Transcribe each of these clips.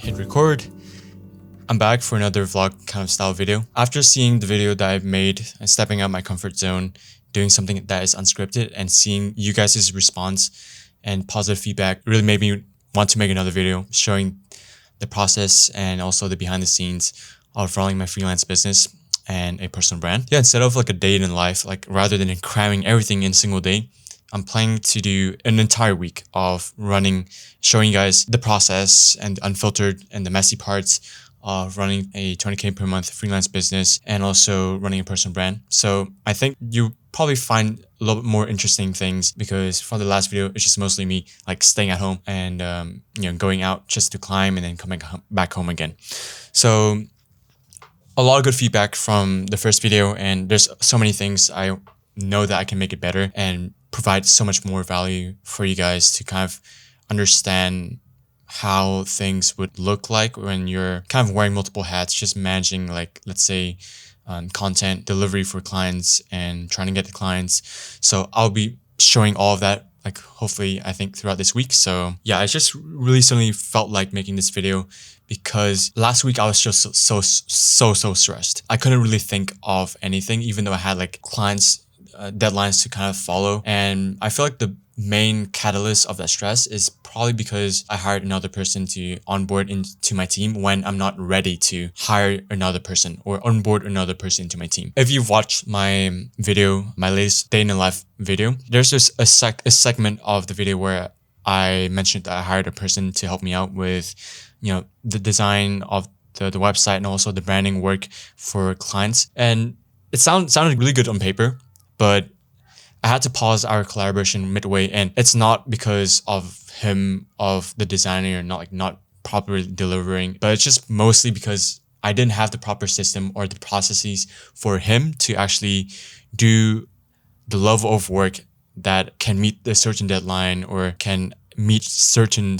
hit record. I'm back for another vlog kind of style video. After seeing the video that I've made and stepping out my comfort zone, doing something that is unscripted, and seeing you guys' response and positive feedback really made me want to make another video showing the process and also the behind the scenes of running my freelance business and a personal brand. Yeah, instead of like a day in life, like rather than cramming everything in a single day, I'm planning to do an entire week of showing you guys the process and the unfiltered and the messy parts of running a 20K per month freelance business and also running a personal brand. So I think you probably find a little bit more interesting things, because for the last video, it's just mostly me like staying at home and going out just to climb and then coming back home again. So a lot of good feedback from the first video, and there's so many things I know that I can make it better and provide so much more value for you guys to kind of understand how things would look like when you're kind of wearing multiple hats, just managing, like, let's say, content delivery for clients and trying to get the clients. So I'll be showing all of that, like, hopefully, I think throughout this week. So yeah, I just really suddenly felt like making this video because last week I was just so stressed. I couldn't really think of anything, even though I had like clients deadlines to kind of follow. And I feel like the main catalyst of that stress is probably because I hired another person to onboard into my team when I'm not ready to hire another person or onboard another person into my team. If you've watched my video, my latest day in the life video, there's just a segment of the video where I mentioned that I hired a person to help me out with, the design of the website and also the branding work for clients. And it sounded really good on paper, but I had to pause our collaboration midway, and it's not because of the designer, not properly delivering, but it's just mostly because I didn't have the proper system or the processes for him to actually do the level of work that can meet a certain deadline or can meet certain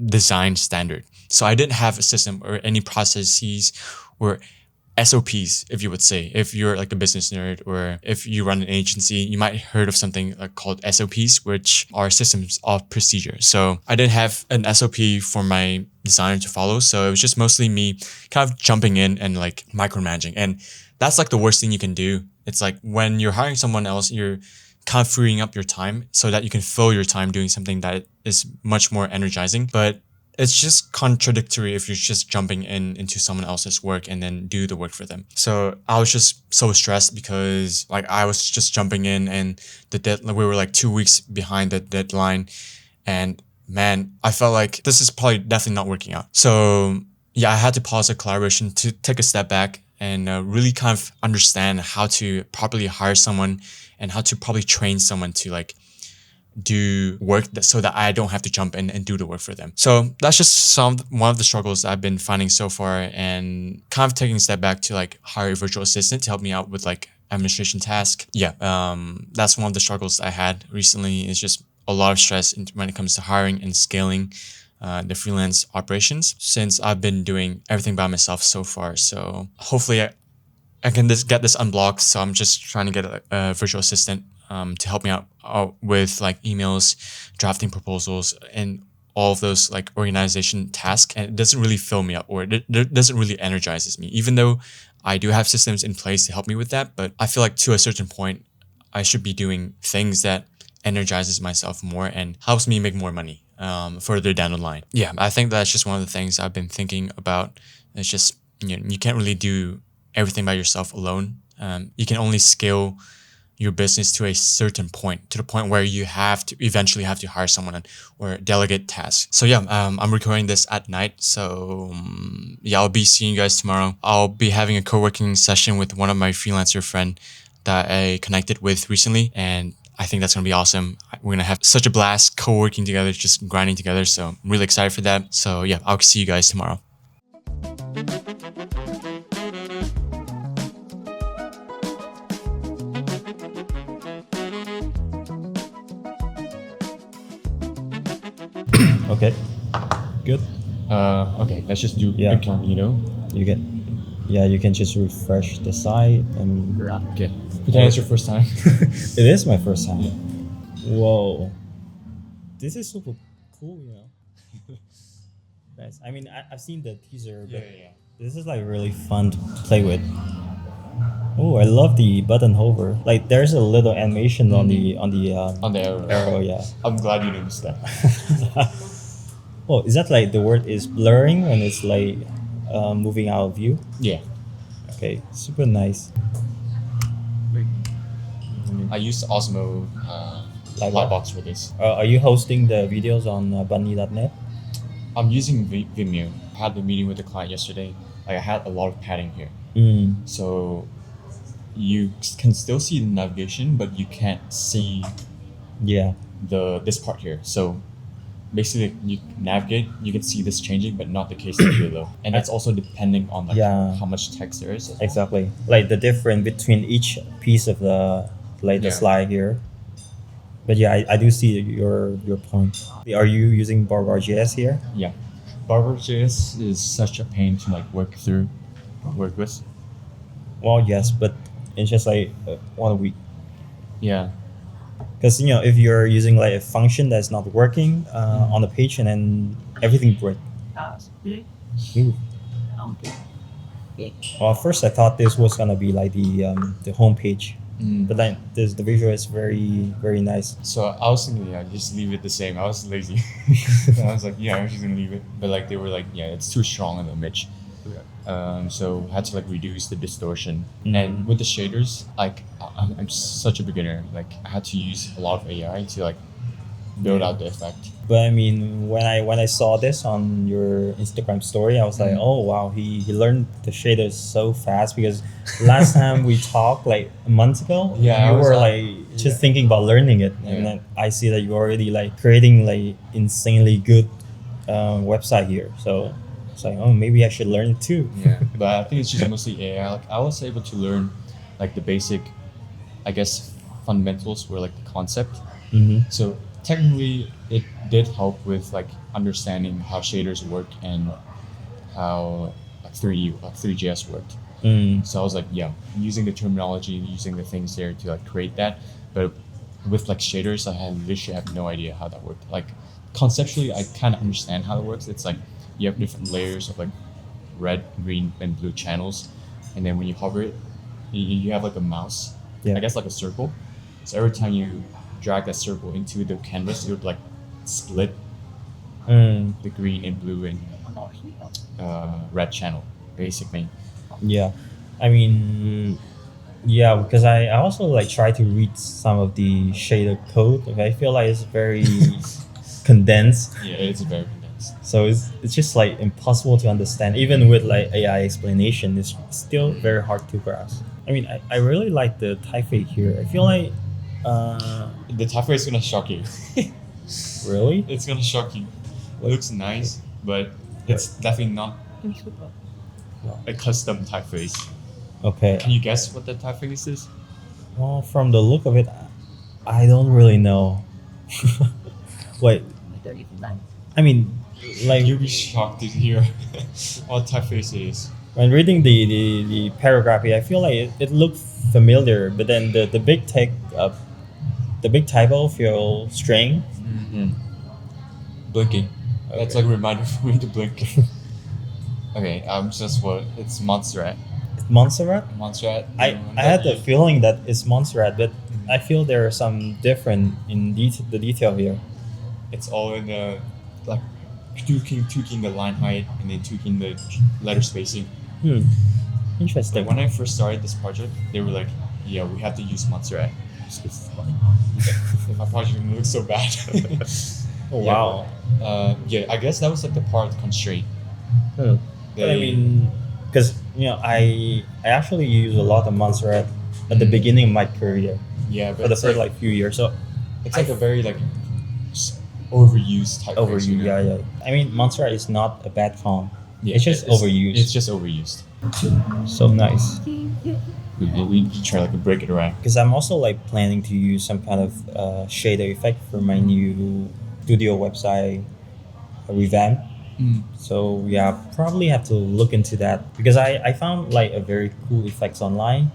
design standard. So I didn't have a system or any processes or SOPs, if you would say. If you're like a business nerd or if you run an agency, you might have heard of something called SOPs, which are systems of procedure. So I didn't have an SOP for my designer to follow. So it was just mostly me kind of jumping in and like micromanaging. And that's like the worst thing you can do. It's like when you're hiring someone else, you're kind of freeing up your time so that you can fill your time doing something that is much more energizing. But it's just contradictory if you're just jumping into someone else's work and then do the work for them. So I was just so stressed because like I was just jumping in and we were like 2 weeks behind the deadline, and man, I felt like this is probably definitely not working out. So yeah, I had to pause the collaboration to take a step back and really kind of understand how to properly hire someone and how to probably train someone to like do work so that I don't have to jump in and do the work for them. So that's just one of the struggles I've been finding so far, and kind of taking a step back to like hire a virtual assistant to help me out with like administration tasks. Yeah, that's one of the struggles I had recently. Is just a lot of stress when it comes to hiring and scaling the freelance operations, since I've been doing everything by myself so far. So hopefully I can get this unblocked. So I'm just trying to get a virtual assistant to help me out with like emails, drafting proposals, and all of those like organization tasks. And it doesn't really fill me up, or it doesn't really energizes me, even though I do have systems in place to help me with that. But I feel like to a certain point, I should be doing things that energizes myself more and helps me make more money further down the line. Yeah, I think that's just one of the things I've been thinking about. It's just, you can't really do everything by yourself alone. You can only scale your business to a certain point, to the point where you eventually have to hire someone or delegate tasks. So yeah, I'm recording this at night. So yeah, I'll be seeing you guys tomorrow. I'll be having a co-working session with one of my freelancer friend that I connected with recently. And I think that's going to be awesome. We're going to have such a blast co-working together, just grinding together. So I'm really excited for that. So yeah, I'll see you guys tomorrow. Okay, good. Okay, let's just do incognito. You can just refresh the site and okay. Pretend it's your first time. It is my first time. Whoa, this is super cool, Nice. I mean, I've seen the teaser, Yeah, but yeah, yeah. this is like really fun to play with. Oh, I love the button hover. Like there's a little animation on the On the arrow. arrow. Yeah. I'm glad you noticed that. Oh, is that like the word is blurring when it's like moving out of view? Yeah. Okay, super nice. I used Osmo Lightbox for this. Are you hosting the videos on bunny.net? I'm using Vimeo. I had the meeting with the client yesterday. Like I had a lot of padding here. Mm. So you can still see the navigation, but you can't see Yeah. this part here. So basically, you navigate, you can see this changing, but not the case here below. And that's also depending on like Yeah. how much text there is. Exactly. Like the difference between each piece of the the Yeah. slide here. But yeah, I do see your point. Are you using Bar.js here? Yeah. Barber.js is such a pain to like work with. Well, yes, but it's just like 1 week. Yeah. Because if you're using like a function that's not working on the page and then everything breaks. Ooh. Well, at first I thought this was gonna be like the home page, but then the visual is very nice. So I was thinking, yeah, just leave it the same. I was lazy. I was like, yeah, I'm just gonna leave it. But like they were like, yeah, it's too strong in the image. So I had to like reduce the distortion. And with the shaders, like I'm such a beginner. Like I had to use a lot of AI to like build out the effect. But I mean, when I saw this on your Instagram story, I was like, oh wow, he learned the shaders so fast because last time we talked like a month ago, Yeah, I you was were like- like just thinking about learning it, and Yeah. then I see that you're already like creating like insanely good website here. So it's like, oh, maybe I should learn it too. Yeah. But I think it's just mostly AI. Like I was able to learn like the basic, I guess, fundamentals were like the concept. Mm-hmm. So technically, it did help with like understanding how shaders work and how like 3JS worked. So I was like, yeah, using the terminology, using the things there to like create that. But with like shaders, I had literally have no idea how that worked. Like conceptually, I kind of understand how it works. It's like you have different layers of like red, green, and blue channels, and then when you hover it, you have like a mouse. Yeah. I guess like a circle. So every time you drag that circle into the canvas, it would like split the green and blue and red channel, basically. Yeah, I mean, yeah, because I also like try to read some of the shader code. Okay, I feel like it's very condensed, Yeah, it's very condensed. so it's just like impossible to understand. Even with like AI explanation, it's still very hard to grasp. I mean, I really like the typeface here. I feel like, The typeface is gonna shock you. really, It's gonna shock you. It looks nice, but it's definitely not a custom typeface. okay. Can you guess what the typeface is? Well, from the look of it, I don't really know. Wait, I mean, like You'll be shocked to hear what typeface it is. when reading the paragraph here, I feel like it looked familiar, but then the big the big typo feels strange. Blinking. That's Okay. like a reminder for me to blink. Okay, just what it's Montserrat. Montserrat. Montserrat. I had the feeling that it's Montserrat, but I feel there are some different in the detail here. It's all in the like tweaking the line height and then tweaking the letter spacing. Interesting. Like when I first started this project, they were like, "Yeah, we have to use Montserrat." It's like, my project looks so bad. Oh, wow. Yeah, I guess that was like the part constraint. But I mean, because I actually use a lot of Montserrat at the beginning of my career Yeah, for but the it's first like, like few years. So it's like a very like overused type. overused, yeah. I mean, Montserrat is not a bad font. Yeah, it's just overused. It's just overused. So nice. We try like to break it around. Because I'm also like planning to use some kind of shader effect for my new studio website revamp. So yeah, probably have to look into that because I found like a very cool effects online.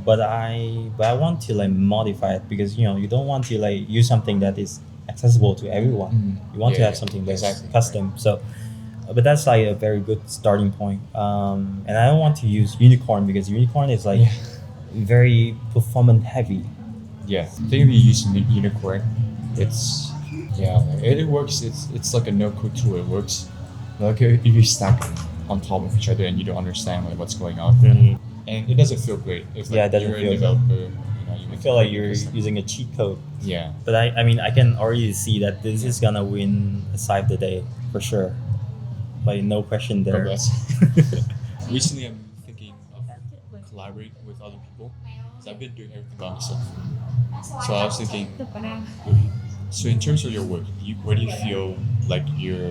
But I want to like modify it because you don't want to like use something that is accessible to everyone. You want to Yeah, have something that's exactly. custom. So but that's like a very good starting point. And I don't want to use Unicorn because Unicorn is like very performance heavy. Yeah, I think if you use Unicorn, it's it works. It's like a no code tool. It works. Like if you stack on top of each other and you don't understand like what's going on, and it doesn't feel great. If like, Yeah, it doesn't you're a feel good. developer, you I make feel like code you're because, using a cheat code. yeah. But I mean, I can already see that this is gonna win a side of the day for sure. Like no question there. Congrats. Recently, I'm thinking of collaborating with other people because I've been doing everything by myself. So I was thinking, so in terms of your work, where do you feel like you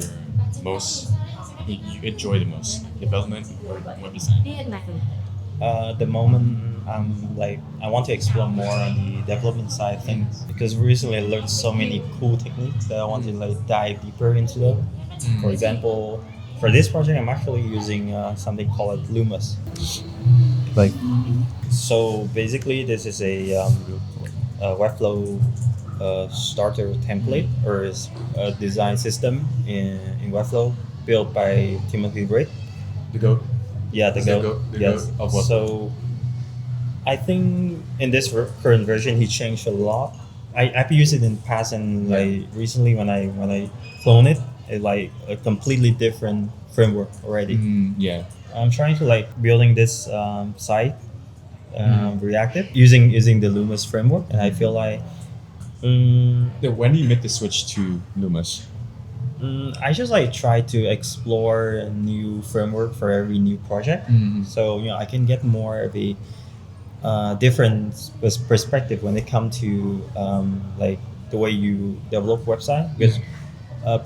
enjoy the most, development or web design? The moment I'm like, I want to explore more on the development side of things because recently I learned so many cool techniques that I want to like dive deeper into them. For example, for this project, I'm actually using something called Lumus. Like, so basically, this is a Webflow starter template or is a design system in Webflow built by Timothy Britt. The goat. Yeah, the Is goat. the Yes. goat of what? So I think in this current version, he changed a lot. I've used it in the past and like recently when I clone it, it's like a completely different framework already. Yeah. I'm trying to like building this site reactive using the Lumus framework, and I feel like When do you make the switch to Lumus? I just like try to explore a new framework for every new project. So you know I can get more of a different perspective when it comes to like the way you develop website. Because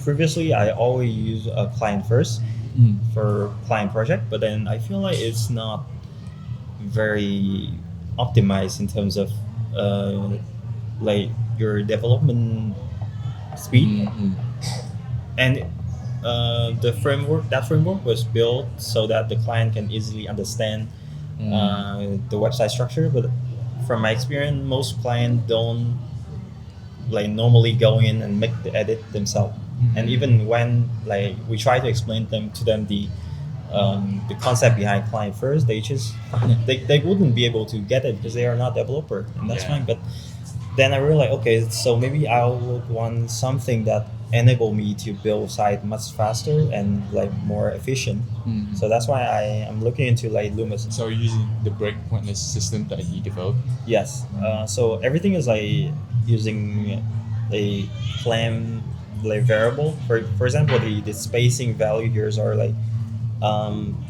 previously I always use a client first for client project, but then I feel like it's not very optimized in terms of like your development speed. And the framework was built so that the client can easily understand the website structure. But from my experience, most clients don't like normally go in and make the edit themselves. And even when like we try to explain to them the concept behind client first, they wouldn't be able to get it because they are not developer, and that's fine. But then I realized, okay, so maybe I would want something that enable me to build site much faster and like more efficient. So that's why I am looking into like Lumus. So you're using the breakpointless system that he developed? Yes. So everything is like using a clam like variable. For example, the spacing value here are like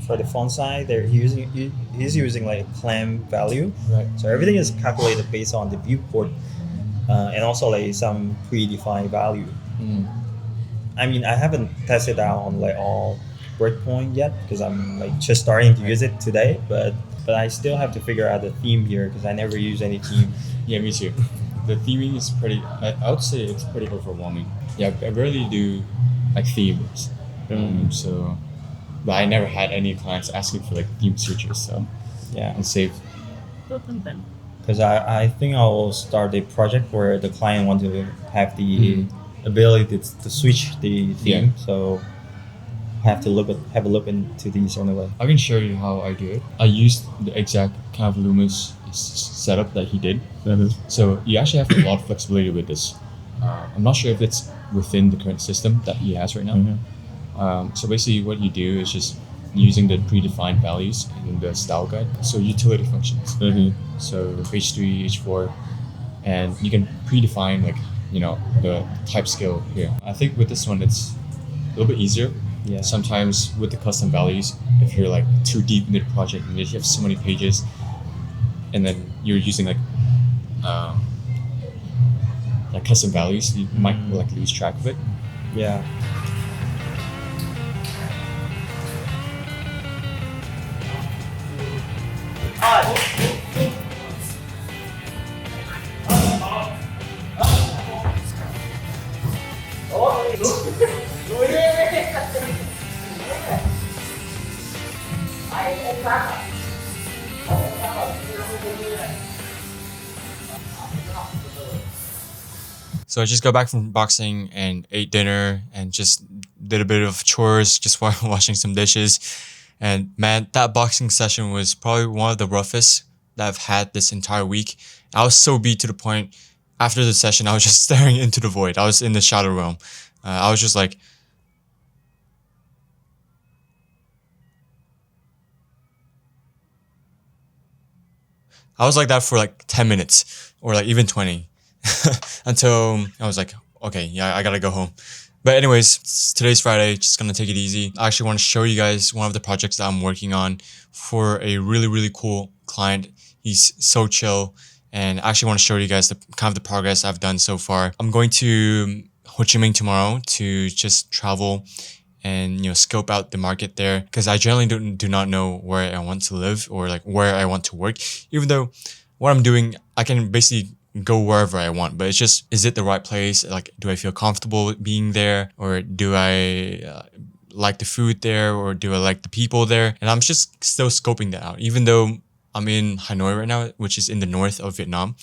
for the font size, he's using like a clam value. Right. So everything is calculated based on the viewport and also like some predefined value. I mean, I haven't tested out on like all breakpoint yet because I'm like just starting to use it today, but I still have to figure out the theme here because I never use any theme. Yeah, me too. The theming is I would say it's pretty overwhelming. Yeah, I rarely do like themes. So, but I never had any clients asking for like theme switches. So, Yeah, and save. because I think I will start a project where the client want to have the ability to switch the theme. Yeah. So I have to have a look into these anyway. I can show you how I do it. I used the exact kind of Lumus setup that he did. So you actually have a lot of flexibility with this. I'm not sure if it's within the current system that he has right now. So basically what you do is just using the predefined values in the style guide. So utility functions. So H3, H4, and you can predefine like, the type scale here. I think with this one, it's a little bit easier. Yeah. Sometimes with the custom values, if you're like too deep into the project and you have so many pages, and then you're using like custom values, you might like lose track of it. Yeah. So I just got back from boxing and ate dinner and just did a bit of chores, just washing some dishes. And man, that boxing session was probably one of the roughest that I've had this entire week. I was so beat to the point after the session, I was just staring into the void. I was in the shadow realm. I was just like, I was like that for like 10 minutes or like even 20 until I was like, okay, yeah, I gotta go home. But anyways, today's Friday, just gonna take it easy. I actually want to show you guys one of the projects that I'm working on for a really, really cool client. He's so chill, and I actually want to show you guys the kind of the progress I've done so far. I'm going to Ho Chi Minh tomorrow to just travel and scope out the market there, because I generally do not know where I want to live or like where I want to work, even though what I'm doing, I can basically go wherever I want, but it's just, is it the right place? Like, do I feel comfortable being there, or do I like the food there, or do I like the people there? And I'm just still scoping that out, even though I'm in Hanoi right now, which is in the north of Vietnam.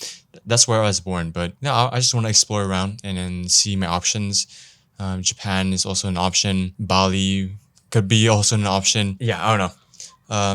That's where I was born, but no, I just want to explore around and then see my options. Japan is also an option. Bali could be also an option. Yeah, I don't know.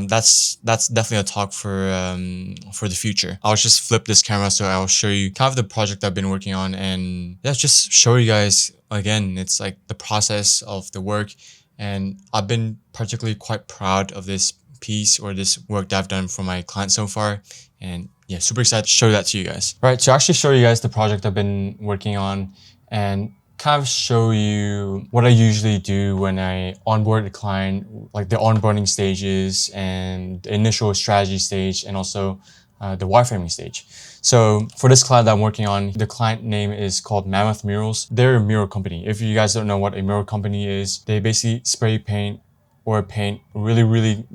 That's definitely a talk for the future. I'll just flip this camera so I'll show you kind of the project I've been working on, and yeah, just show you guys again. It's like the process of the work, and I've been particularly quite proud of this piece or this work that I've done for my client so far, and yeah, super excited to show that to you guys. Right, to actually show you guys the project I've been working on and kind of show you what I usually do when I onboard a client, like the onboarding stages and the initial strategy stage, and also the wireframing stage. So for this client that I'm working on, the client name is called Mammoth Murals. They're a mural company. If you guys don't know what a mural company is, they basically spray paint or paint really, really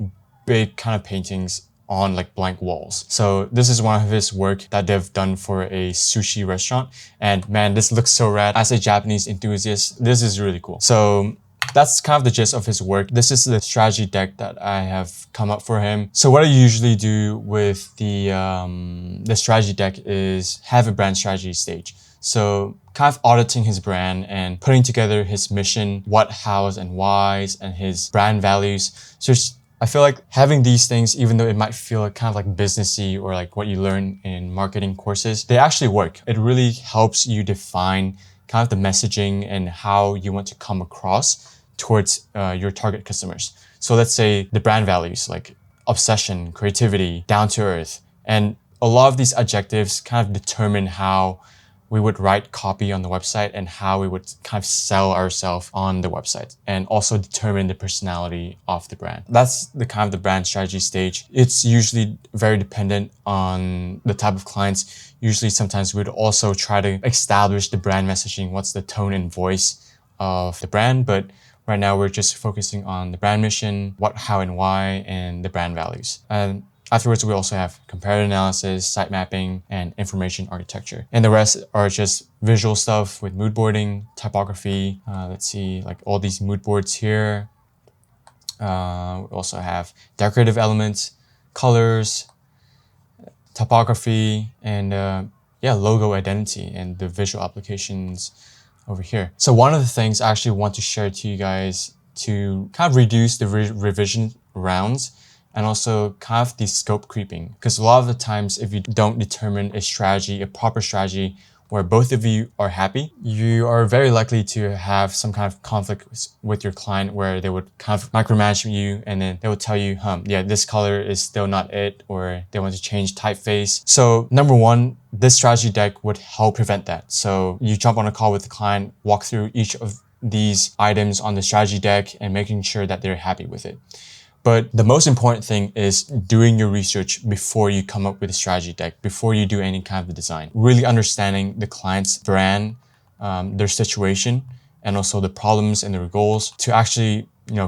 big kind of paintings on like blank walls. So this is one of his work that they've done for a sushi restaurant. And man, this looks so rad. As a Japanese enthusiast, this is really cool. So that's kind of the gist of his work. This is the strategy deck that I have come up for him. So what I usually do with the strategy deck is have a brand strategy stage. So kind of auditing his brand and putting together his mission, what, hows, and whys, and his brand values. So I feel like having these things, even though it might feel like kind of like businessy or like what you learn in marketing courses, they actually work. It really helps you define kind of the messaging and how you want to come across towards your target customers. So let's say the brand values like obsession, creativity, down to earth. And a lot of these adjectives kind of determine how we would write copy on the website and how we would kind of sell ourselves on the website, and also determine the personality of the brand. That's the kind of the brand strategy stage. It's usually very dependent on the type of clients. Usually sometimes we'd also try to establish the brand messaging, what's the tone and voice of the brand, but right now we're just focusing on the brand mission, what, how, and why, and the brand values. And afterwards, we also have comparative analysis, site mapping, and information architecture. And the rest are just visual stuff with mood boarding, typography. Let's see, like all these mood boards here. We also have decorative elements, colors, typography, and yeah, logo identity and the visual applications over here. So one of the things I actually want to share to you guys to kind of reduce the revision rounds and also kind of the scope creeping. Because a lot of the times, if you don't determine a strategy, a proper strategy, where both of you are happy, you are very likely to have some kind of conflict with your client where they would kind of micromanage you, and then they would tell you, yeah, this color is still not it, or they want to change typeface. So number one, this strategy deck would help prevent that. So you jump on a call with the client, walk through each of these items on the strategy deck and making sure that they're happy with it. But the most important thing is doing your research before you come up with a strategy deck, before you do any kind of design. Really understanding the client's brand, their situation, and also the problems and their goals to actually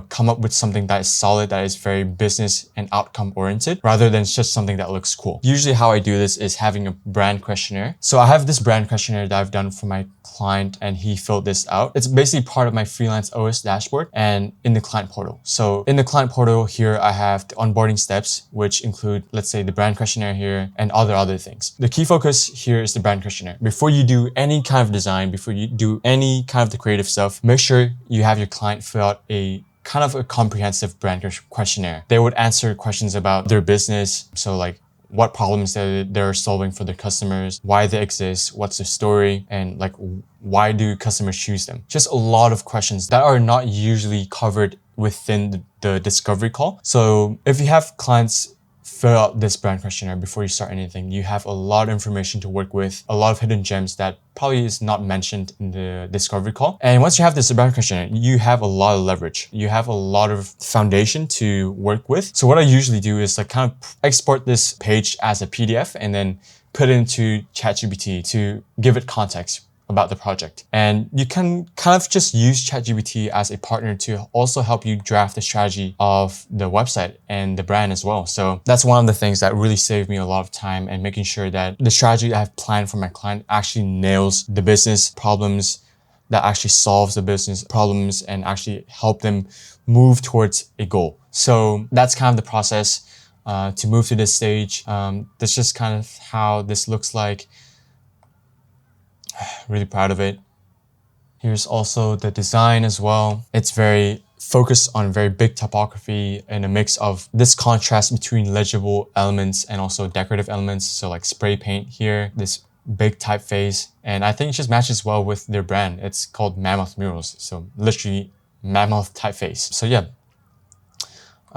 come up with something that is solid, that is very business and outcome oriented, rather than just something that looks cool. Usually how I do this is having a brand questionnaire. So I have this brand questionnaire that I've done for my client, and he filled this out. It's basically part of my Freelance OS dashboard and in the client portal. So in the client portal here, I have the onboarding steps, which include, let's say, the brand questionnaire here and other things. The key focus here is the brand questionnaire. Before you do any kind of design, before you do any kind of the creative stuff, make sure you have your client fill out a kind of a comprehensive brand questionnaire. They would answer questions about their business. So like what problems they're solving for their customers, why they exist, what's the story, and like why do customers choose them? Just a lot of questions that are not usually covered within the discovery call. So if you have clients fill out this brand questionnaire before you start anything, you have a lot of information to work with, a lot of hidden gems that probably is not mentioned in the discovery call. And once you have this brand questionnaire, you have a lot of leverage. You have a lot of foundation to work with. So what I usually do is like kind of export this page as a PDF and then put it into ChatGPT to give it context about the project. And you can kind of just use ChatGPT as a partner to also help you draft the strategy of the website and the brand as well. So that's one of the things that really saved me a lot of time, and making sure that the strategy I've planned for my client actually nails the business problems, that actually solves the business problems and actually help them move towards a goal. So that's kind of the process to move to this stage. That's just kind of how this looks like. Really proud of it. Here's also the design as well. It's very focused on very big typography and a mix of this contrast between legible elements and also decorative elements. So like spray paint here, this big typeface. And I think it just matches well with their brand. It's called Mammoth Murals. So literally mammoth typeface. So yeah,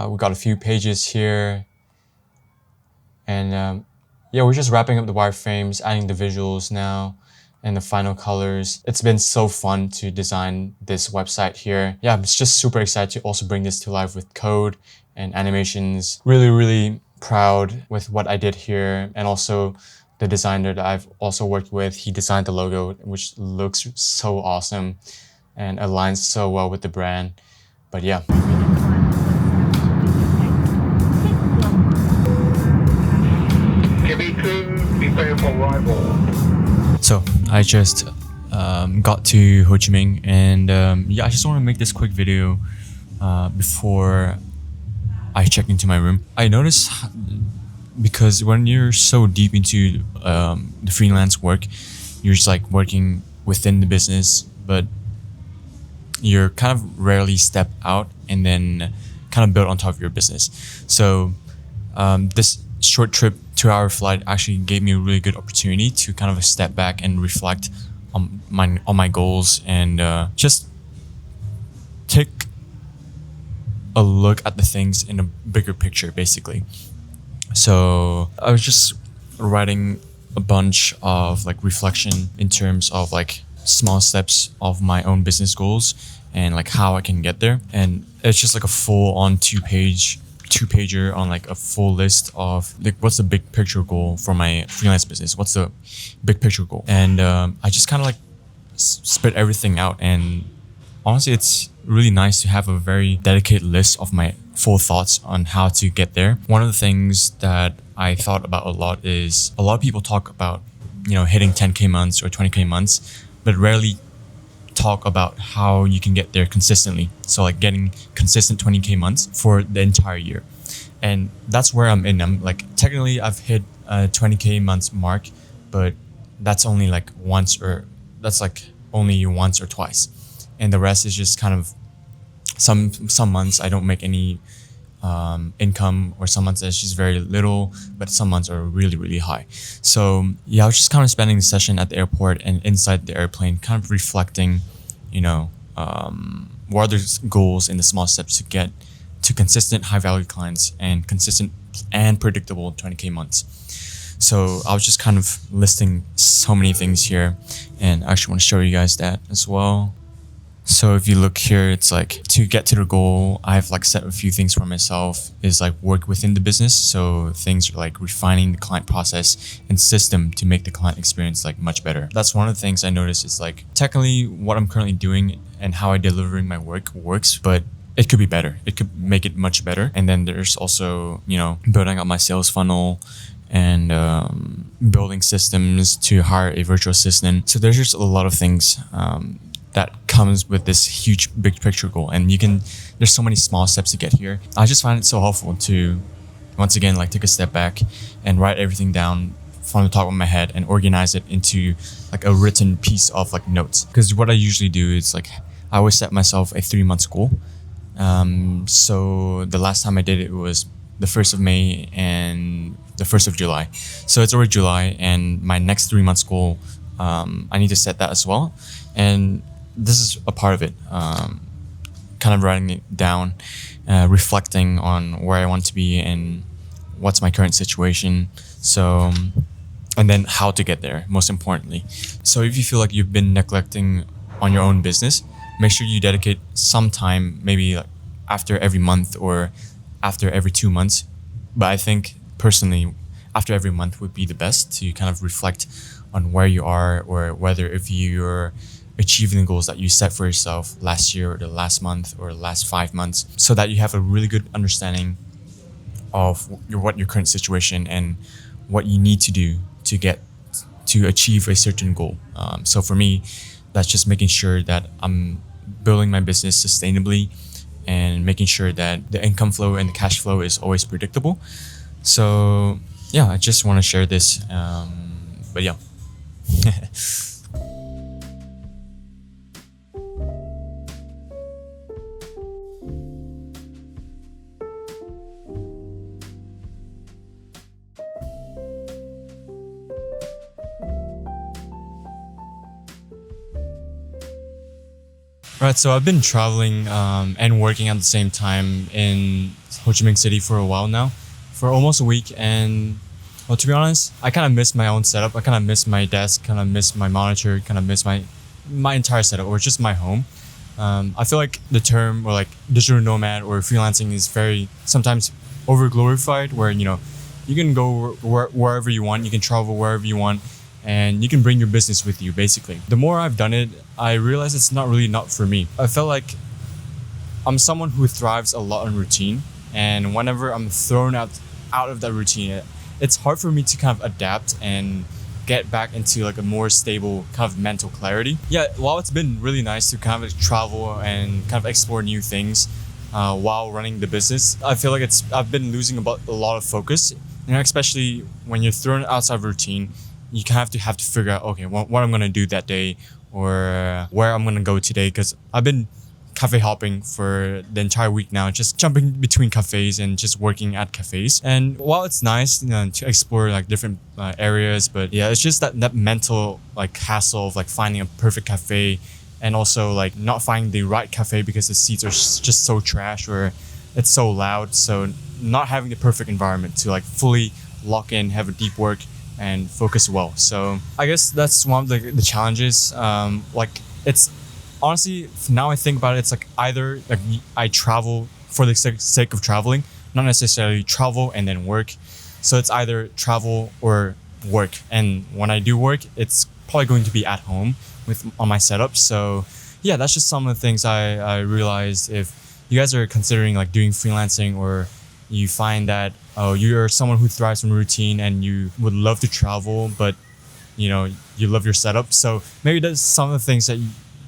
we got a few pages here. And yeah, we're just wrapping up the wireframes, adding the visuals now, and the final colors. It's been so fun to design this website here. Yeah, I'm just super excited to also bring this to life with code and animations. Really proud with what I did here. And also the designer that I've also worked with, he designed the logo, which looks so awesome and aligns so well with the brand. But yeah. Prepare for arrival. So I just got to Ho Chi Minh, and yeah, I just want to make this quick video before I check into my room. I noticed, because when you're so deep into the freelance work, you're just like working within the business, but you're kind of rarely step out and then kind of build on top of your business. So this short trip, 2-hour flight, actually gave me a really good opportunity to kind of step back and reflect on my goals, and just take a look at the things in a bigger picture, basically. So I was just writing a bunch of like reflection in terms of like small steps of my own business goals and like how I can get there. And it's just like a full on two-pager on like a full list of like what's the big picture goal for my freelance business, what's the big picture goal. And I just kind of like spit everything out, and honestly it's really nice to have a very dedicated list of my full thoughts on how to get there. One of the things that I thought about a lot is, a lot of people talk about hitting 10K months or 20K months, but rarely talk about how you can get there consistently. So like getting consistent 20K months for the entire year. And that's where I'm in. I'm like, technically I've hit a 20K months mark, but that's only like once or twice. And the rest is just kind of some months I don't make any income, or some months it's just very little, but some months are really high. So yeah, I was just kind of spending the session at the airport and inside the airplane, kind of reflecting, what are the goals and the small steps to get to consistent high value clients and consistent and predictable 20K months. So I was just kind of listing so many things here, and I actually want to show you guys that as well. So if you look here, it's like, to get to the goal, I've like set a few things for myself, is like work within the business. So things are like refining the client process and system to make the client experience like much better. That's one of the things I noticed is like, technically what I'm currently doing and how I delivering my work works, but it could be better. It could make it much better. And then there's also, building up my sales funnel and building systems to hire a virtual assistant. So there's just a lot of things that comes with this huge big picture goal. And there's so many small steps to get here. I just find it so helpful to, once again, like take a step back and write everything down from the top of my head and organize it into like a written piece of like notes. Because what I usually do is like, I always set myself a 3-month goal. So the last time I did it was the 1st of May and the 1st of July. So it's already July, and my next 3 months goal, I need to set that as well. And this is a part of it. Kind of writing it down, reflecting on where I want to be and what's my current situation. So, and then how to get there, most importantly. So if you feel like you've been neglecting on your own business, make sure you dedicate some time, maybe like after every month or after every 2 months. But I think personally, after every month would be the best to kind of reflect on where you are, or whether if you're achieving the goals that you set for yourself last year or the last month or the last 5 months, so that you have a really good understanding of what your current situation and what you need to do to achieve a certain goal. So for me, that's just making sure that I'm building my business sustainably and making sure that the income flow and the cash flow is always predictable. So yeah, I just want to share this. But yeah. Right, so I've been traveling and working at the same time in Ho Chi Minh City for a while now, for almost a week. And well, to be honest, I kind of miss my own setup. I kind of miss my desk, kind of miss my monitor, kind of miss my entire setup, or just my home. I feel like the term, or like digital nomad or freelancing, is very sometimes over glorified, where you can go wherever you want, you can travel wherever you want, and you can bring your business with you, basically. The more I've done it, I realize it's not for me. I felt like I'm someone who thrives a lot on routine, and whenever I'm thrown out of that routine, it's hard for me to kind of adapt and get back into like a more stable kind of mental clarity. Yeah, while it's been really nice to kind of travel and kind of explore new things while running the business, I feel like I've been losing a lot of focus, especially when you're thrown outside of routine. You kind of have to figure out, okay, what I'm going to do that day, or where I'm going to go today. Because I've been cafe hopping for the entire week now, just jumping between cafes and just working at cafes. And while it's nice, to explore like different areas, but yeah, it's just that mental like hassle of like finding a perfect cafe, and also like not finding the right cafe because the seats are just so trash or it's so loud. So not having the perfect environment to like fully lock in, have a deep work, and focus well. So I guess that's one of the challenges. Like it's honestly, now I think about it, it's like either like I travel for the sake of traveling, not necessarily travel and then work. So it's either travel or work. And when I do work, it's probably going to be at home on my setup. So yeah, that's just some of the things I realized. If you guys are considering like doing freelancing, or you find that you're someone who thrives from routine and you would love to travel, but you love your setup, so maybe that's some of the things that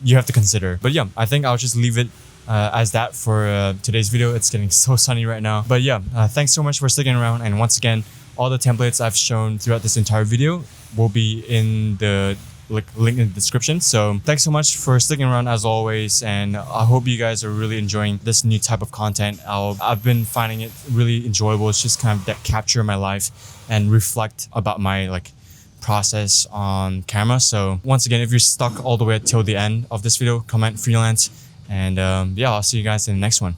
you have to consider. But yeah, I think I'll just leave it as that for today's video. It's getting so sunny right now. But yeah, thanks so much for sticking around. And once again, all the templates I've shown throughout this entire video will be in the link in the description. So thanks so much for sticking around as always, and I hope you guys are really enjoying this new type of content. I've been finding it really enjoyable. It's just kind of that capture my life and reflect about my like process on camera. So once again, if you're stuck all the way till the end of this video, comment freelance, and yeah, I'll see you guys in the next one.